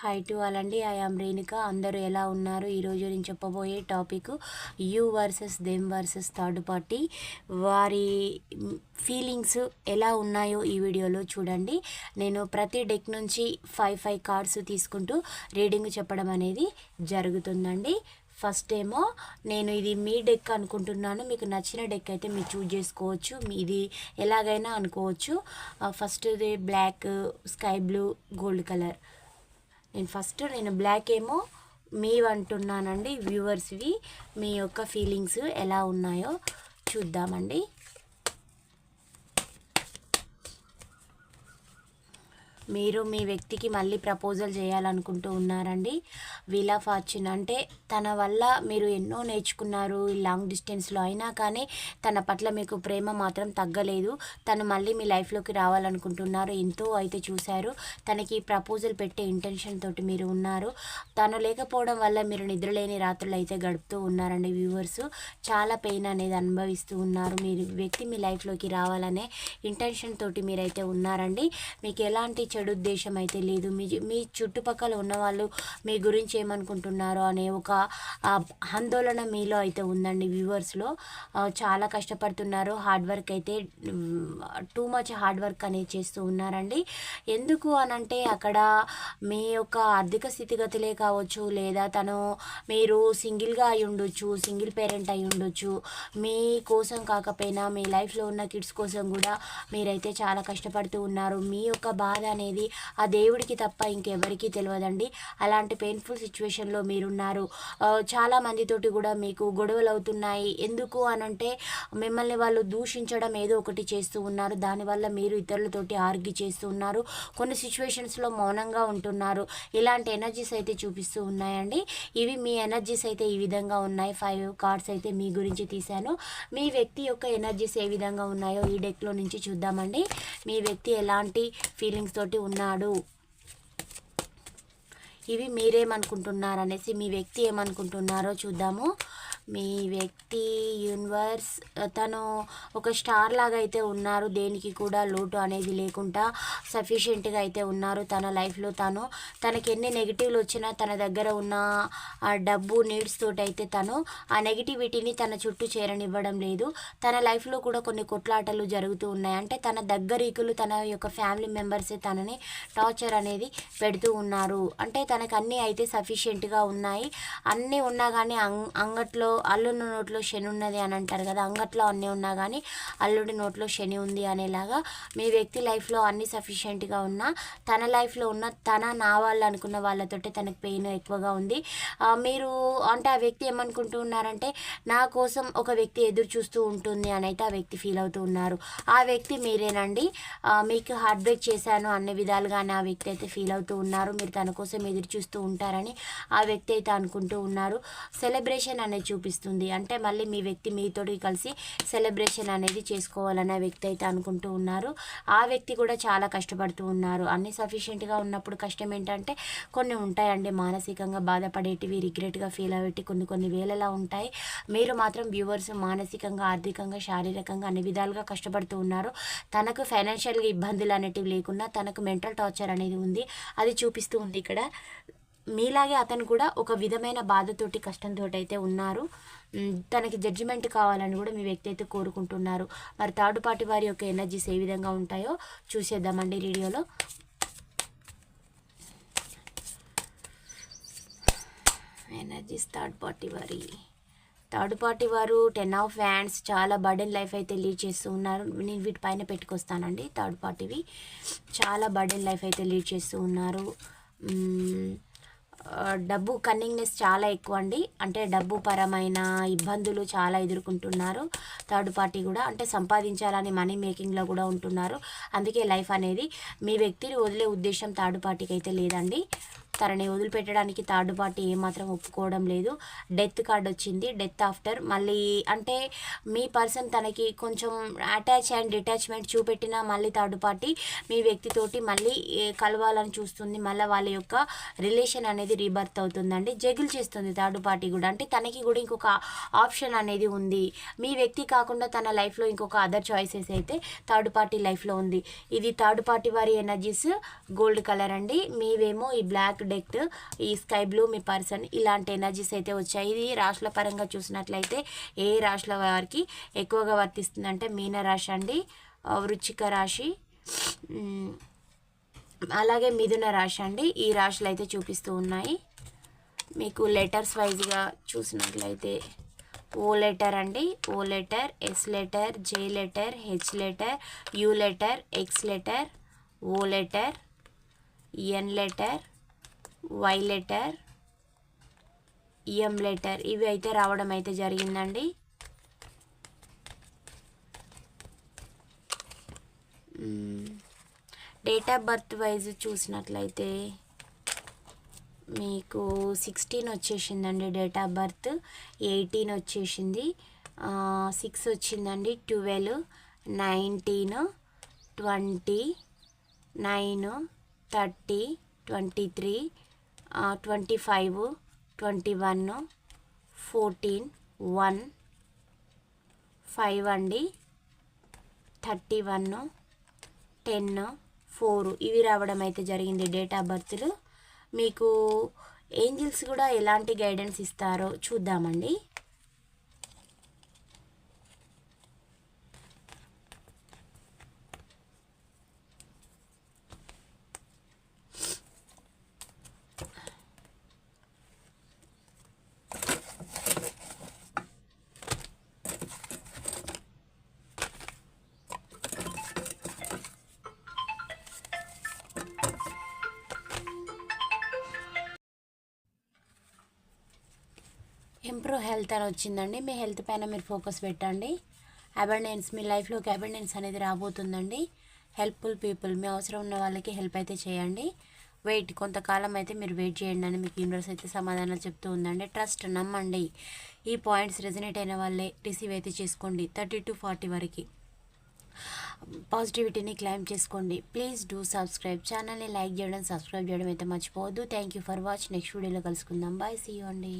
Hi to all అండి. I am Renuka. అందరూ ఎలా ఉన్నారు? ఈరోజు నేను చెప్పబోయే topic you versus them versus third party. వారి ఫీలింగ్స్ ఎలా ఉన్నాయో ఈ వీడియోలో చూడండి. నేను ప్రతి డెక్ నుంచి ఫైవ్ కార్డ్స్ తీసుకుంటూ రీడింగ్ చెప్పడం అనేది జరుగుతుందండి. ఫస్ట్ ఏమో నేను ఇది మీ డెక్ అనుకుంటున్నాను. మీకు నచ్చిన డెక్ అయితే మీరు చూజ్ చేసుకోవచ్చు. ఇది ఎలాగైనా అనుకోవచ్చు. ఫస్ట్ది black, sky blue, gold colour. నేను బ్లాక్ ఏమో మీ అంటున్నానండి. వ్యూవర్స్వి మీ యొక్క ఫీలింగ్స్ ఎలా ఉన్నాయో చూద్దామండి. మీరు మీ వ్యక్తికి మళ్ళీ ప్రపోజల్ చేయాలనుకుంటూ ఉన్నారండి. వీల్ ఆఫ్ ఫార్చ్యూన్ అంటే తన వల్ల మీరు ఎన్నో నేర్చుకున్నారు లాంగ్ డిస్టెన్స్లో, అయినా కానీ తన పట్ల మీకు ప్రేమ మాత్రం తగ్గలేదు. తను మళ్ళీ మీ లైఫ్లోకి రావాలనుకుంటున్నారు. ఎంతో అయితే చూశారు. తనకి ప్రపోజల్ పెట్టే ఇంటెన్షన్ తోటి మీరు ఉన్నారు. తను లేకపోవడం వల్ల మీరు నిద్రలేని రాత్రులు అయితే గడుపుతూ ఉన్నారండి. వ్యూవర్స్ చాలా పెయిన్ అనేది అనుభవిస్తూ ఉన్నారు. మీరు వ్యక్తి మీ లైఫ్లోకి రావాలనే ఇంటెన్షన్ తోటి మీరైతే ఉన్నారండి. మీకు ఎలాంటి చెడు ఉద్దేశం అయితే లేదు. మీ చుట్టుపక్కల ఉన్నవాళ్ళు మీ గురించి ఏమనుకుంటున్నారో అనే ఒక ఆందోళన మీలో అయితే ఉందండి. వ్యూవర్స్లో చాలా కష్టపడుతున్నారు. హార్డ్ వర్క్ అయితే టూ మచ్ హార్డ్ వర్క్ అనేది చేస్తూ ఉన్నారండి. ఎందుకు అనంటే అక్కడ మీ యొక్క ఆర్థిక స్థితిగతులే కావచ్చు, లేదా మీరు సింగిల్గా అయి ఉండొచ్చు, సింగిల్ పేరెంట్ అయి ఉండొచ్చు. మీ కోసం కాకపోయినా మీ లైఫ్లో ఉన్న కిడ్స్ కోసం కూడా మీరైతే చాలా కష్టపడుతూ ఉన్నారు. మీ యొక్క బాధ అనేది ఆ దేవుడికి తప్ప ఇంకెవరికి తెలియదండి. అలాంటి పెయిన్ఫుల్ సిచ్యువేషన్లో మీరున్నారు. చాలా మందితోటి కూడా మీకు గొడవలు అవుతున్నాయి. ఎందుకు అనంటే మిమ్మల్ని వాళ్ళు దూషించడం ఏదో ఒకటి చేస్తూ ఉన్నారు. దానివల్ల మీరు ఇతరులతోటి ఆర్గ్యూ చేస్తూ ఉన్నారు. కొన్ని సిచ్యువేషన్స్లో మౌనంగా ఉంటున్నారు. ఇలాంటి ఎనర్జీస్ అయితే చూపిస్తూ ఉన్నాయండి. ఇవి మీ ఎనర్జీస్ అయితే ఈ విధంగా ఉన్నాయి. 5 కార్డ్స్ అయితే మీ గురించి తీశాను. మీ వ్యక్తి యొక్క ఎనర్జీస్ ఏ విధంగా ఉన్నాయో ఈ డెక్లో నుంచి చూద్దామండి. మీ వ్యక్తి ఎలాంటి ఫీలింగ్స్ తోటి ఉన్నాడు, ఇవి మీరేమనుకుంటున్నారు అనేసి, మీ వ్యక్తి ఏమనుకుంటున్నారో చూద్దాము. మీ వ్యక్తి యూనివర్స్, తను ఒక స్టార్ లాగా అయితే ఉన్నారు. దేనికి కూడా లోటు అనేది లేకుండా సఫిషియెంట్గా అయితే ఉన్నారు. తన లైఫ్లో తనకి ఎన్ని నెగిటివ్లు వచ్చినా తన దగ్గర ఉన్న ఆ డబ్బు నీడ్స్ తోటి అయితే తను ఆ నెగిటివిటీని తన చుట్టూ చేరనివ్వడం లేదు. తన లైఫ్లో కూడా కొన్ని కొట్లాటలు జరుగుతూ ఉన్నాయి. అంటే తన దగ్గరీకులు, తన యొక్క ఫ్యామిలీ మెంబర్సే తనని టార్చర్ అనేది పెడుతూ ఉన్నారు. అంటే తనకు అన్నీ అయితే సఫిషియెంట్గా ఉన్నాయి. అన్నీ ఉన్నా కానీ అంగట్లో అల్లుడి నోట్లో శని ఉన్నది అని అంటారు కదా. అంగట్లో అన్నీ ఉన్నా కానీ అల్లుడి నోట్లో శని ఉంది అనేలాగా మీ వ్యక్తి లైఫ్లో అన్ని సఫిషియెంట్గా ఉన్నా తన లైఫ్లో ఉన్న నా వాళ్ళు అనుకున్న వాళ్ళతోటి తనకు పెయిన్ ఎక్కువగా ఉంది. మీరు అంటే ఆ వ్యక్తి ఏమనుకుంటూ ఉన్నారంటే నా కోసం ఒక వ్యక్తి ఎదురు చూస్తూ ఉంటుంది అని అయితే ఆ వ్యక్తి ఫీల్ అవుతూ ఉన్నారు. ఆ వ్యక్తి మీరేనండి. మీకు హార్ట్ బ్రేక్ చేశాను అన్ని విధాలుగానే ఆ వ్యక్తి అయితే ఫీల్ అవుతూ ఉన్నారు. మీరు తన కోసం ఎదురు చూస్తూ ఉంటారని ఆ వ్యక్తి అయితే అనుకుంటూ ఉన్నారు. సెలబ్రేషన్ అనేది చూపిస్తుంది. అంటే మళ్ళీ మీ వ్యక్తి మీతోటి కలిసి సెలబ్రేషన్ అనేది చేసుకోవాలని ఆ వ్యక్తి అయితే అనుకుంటూ ఉన్నారు. ఆ వ్యక్తి కూడా చాలా కష్టపడుతూ ఉన్నారు. అన్ని సఫిషియెంట్గా ఉన్నప్పుడు కష్టం ఏంటంటే కొన్ని ఉంటాయండి, మానసికంగా బాధపడేటివి, రిగ్రెట్గా ఫీల్ అయ్యేటి కొన్ని వేలలా ఉంటాయి. మీరు మాత్రం వ్యూవర్స్ మానసికంగా, ఆర్థికంగా, శారీరకంగా అన్ని విధాలుగా కష్టపడుతూ ఉన్నారు. తనకు ఫైనాన్షియల్గా ఇబ్బందులు అనేటివి లేకున్నా తనకు మెంటల్ టార్చర్ అనేది ఉంది. అది చూపిస్తూ ఉంది ఇక్కడ. మీలాగే అతను కూడా ఒక విధమైన బాధతోటి, కష్టంతో అయితే ఉన్నారు. తనకి జడ్జిమెంట్ కావాలని కూడా మీ వ్యక్తి అయితే కోరుకుంటున్నారు. మరి థర్డ్ పార్టీ వారి యొక్క ఎనర్జీస్ ఏ విధంగా ఉంటాయో చూసేద్దామండి వీడియోలో. ఎనర్జీస్ థర్డ్ పార్టీ వారు 10 ఆఫ్ హ్యాండ్స్, చాలా బర్డెన్ లైఫ్ అయితే లీడ్ చేస్తూ ఉన్నారు. నేను వీటిపైన పెట్టుకొస్తానండి. థర్డ్ పార్టీవి చాలా బర్డెన్ లైఫ్ అయితే లీడ్ చేస్తూ ఉన్నారు. డబ్బు కన్నింగ్నెస్ చాలా ఎక్కువ అండి. అంటే డబ్బు పరమైన ఇబ్బందులు చాలా ఎదుర్కొంటున్నారు. థర్డ్ పార్టీ కూడా అంటే సంపాదించాలని మనీ మేకింగ్లో కూడా ఉంటున్నారు. అందుకే లైఫ్ అనేది మీ వ్యక్తిని వదిలే ఉద్దేశం థర్డ్ పార్టీకి అయితే లేదండి. తనని వదిలిపెట్టడానికి థర్డ్ పార్టీ ఏమాత్రం ఒప్పుకోవడం లేదు. డెత్ కార్డ్ వచ్చింది. డెత్ ఆఫ్టర్ మళ్ళీ అంటే మీ పర్సన్ తనకి కొంచెం అటాచ్ అండ్ డిటాచ్మెంట్ చూపెట్టినా మళ్ళీ థర్డ్ పార్టీ మీ వ్యక్తితోటి మళ్ళీ కలవాలని చూస్తుంది. మళ్ళీ వాళ్ళ యొక్క రిలేషన్ అనేది రీబర్త్ అవుతుందండి. జగిల్ చేస్తుంది థర్డ్ పార్టీ కూడా. అంటే తనకి కూడా ఇంకొక ఆప్షన్ అనేది ఉంది. మీ వ్యక్తి కాకుండా తన లైఫ్లో ఇంకొక అదర్ చాయిసెస్ అయితే థర్డ్ పార్టీ లైఫ్లో ఉంది. ఇది థర్డ్ పార్టీ వారి ఎనర్జీస్. గోల్డ్ కలర్ అండి. మీవేమో ఈ బ్లాక్ డెక్, ఈ స్కై బ్లూ మీ పర్సన్, ఇలాంటి ఎనర్జీస్ అయితే వచ్చాయి. ఇది రాశుల పరంగా చూసినట్లయితే ఏ రాశుల వారికి ఎక్కువగా వర్తిస్తుందంటే మీనరాశి అండి, వృశ్చిక రాశి, అలాగే మిథున రాశి అండి. ఈ రాశులు అయితే చూపిస్తూ ఉన్నాయి. మీకు లెటర్స్ వైజ్గా చూసినట్లయితే ఓ లెటర్ అండి, O letter, S letter, J letter, H letter, U letter, X letter, O letter, N letter, Y letter, M letter, ఇవి అయితే రావడం అయితే జరిగిందండి. డేట్ ఆఫ్ బర్త్ వైజ్ చూసినట్లయితే మీకు 16 వచ్చేసిందండి డేట్ ఆఫ్ బర్త్, 18 వచ్చేసింది, 6 వచ్చిందండి, 12, 19, 20, 9, 30, 23, 25, 21, 14, 1, 5 అండి, 31, 10, 4 ఇవి రావడం అయితే జరిగింది డేట్ ఆఫ్ బర్త్లు. మీకు ఏంజిల్స్ కూడా ఎలాంటి గైడెన్స్ ఇస్తారో చూద్దామండి. ఇంప్రూవ్ హెల్త్ అని వచ్చిందండి. మీ హెల్త్ పైన మీరు ఫోకస్ పెట్టండి. అబండెన్స్, మీ లైఫ్లోకి అబండెన్స్ అనేది రాబోతుందండి. హెల్ప్ఫుల్ పీపుల్, మీ అవసరం ఉన్న వాళ్ళకి హెల్ప్ అయితే చేయండి. వెయిట్, కొంతకాలం అయితే మీరు వెయిట్ చేయండి అని మీకు యూనివర్స్ అయితే సమాధానం చెప్తూ ఉందండి. ట్రస్ట్, నమ్మండి. ఈ పాయింట్స్ రెజనేట్ అయిన వాళ్ళే రిసీవ్ అయితే చేసుకోండి. 30 to 40 వరకు పాజిటివిటీని క్లైమ్ చేసుకోండి. Please do subscribe. ఛానల్ని లైక్ చేయడం, సబ్స్క్రైబ్ చేయడం అయితే మర్చిపోవద్దు. Thank you for watch. Next వీడియోలో కలుసుకుందాం. బాయ్, సీ యూ అండి.